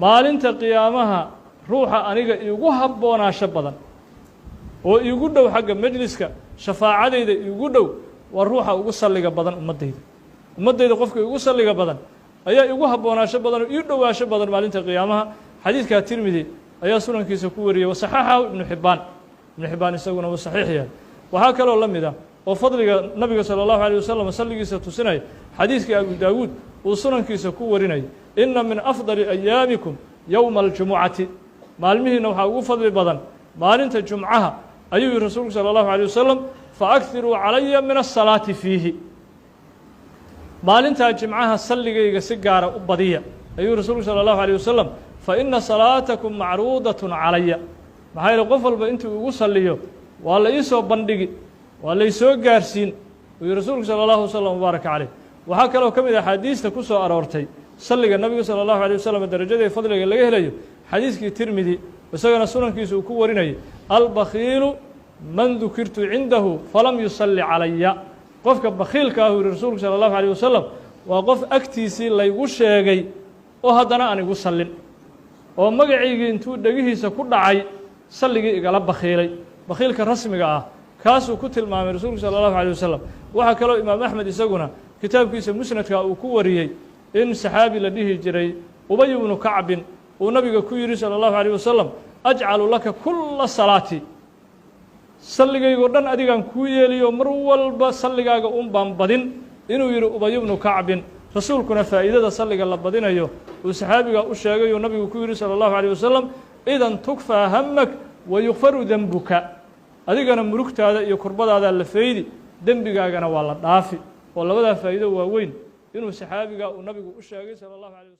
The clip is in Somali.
maalinta qiyaamaha ruuxa aniga iigu habboonaasho badan oo iigu dhow xagga majliska shafaacadayda iigu dhow waa ruuxa ugu salliga badan ummaddayda qofka iigu salliga badan ayaa iigu habboonaasho badan oo ii dhowaasho badan maalinta qiyaamaha xadiidkaa tirmidi ayaa sunankiisa ku wariyey wasaxaxahu ibnu xibbaan isaguna wuu saxiix yahay waxaa kaloo la mid ah oo fadliga nabiga salى الlahu عalيه wasalam salligiisa tusinaya xadiidkii abu daawuud uu sunankiisa ku warinayay ina min afضali ayaamikum yowma اljumucati maalmihiina waxaa ugu fadli badan maalinta jumcaha ayuu yihi rasuulku salى الlahu عalيه wasalam faأkiruu calaya min الsalaati fiihi maalintaa jimcaha salligayga si gaara u badiya ayuu rasuulku salى الlahu عalيه wasalam faina salaatakum macruudaة calaya maxaa yeele qof walba intuu ugu salliyo waa la ii soo bandhigi waa laysoo gaarsiin uu yihi rasuulku salى الlahu waslm mubaarak caleyh waxaa kaloo ka mid ah axaadiista ku soo aroortay salliga nabiga salى الlahu عalيه wasalam darajada ee fadliga laga helayo xadiiskii tirmidi isagana sunankiisa uu ku warinayay albakhiilu man dukirtu cindahu falam yusalli calaya qofka bakhiilka ah uu yihi rasuulku salى الlahu عalيه wasalam waa qof agtiisii laygu sheegay oo haddana aan igu sallin oo magaciygii intuu dhegihiisa ku dhacay salligii igala bakhiilay bakhiilka rasmiga ah kaasuu ku tilmaamay rasuulku salى الlahu عalيه wasalam waxaa kaloo imaam axmed isaguna kitaabkiisa musnadka uu ku wariyey in saxaabi la dhihi jiray ubay bnu kacbin uu nabiga ku yidhi salى الlahu عalيه wasalam ajcalu laka kula salaati salligaygo dhan adigaan kuu yeeliyo mar walba salligaaga un baan badin inuu yidhi ubay bnu kacbin rasuulkuna faa'iidada salliga la badinayo uu saxaabigaa u sheegay uu nabigu ku yidhi salى الlahu عalيه wasalam idan tukfaa hamak wayukfaru denbuka adigana murugtaada iyo kurbadaadaa la faydi dembigaagana waa la dhaafi oo labadaa faa'iido waaweyn inuu saxaabigaa uu nabigu u sheegay salى الlahu عalيه wasalam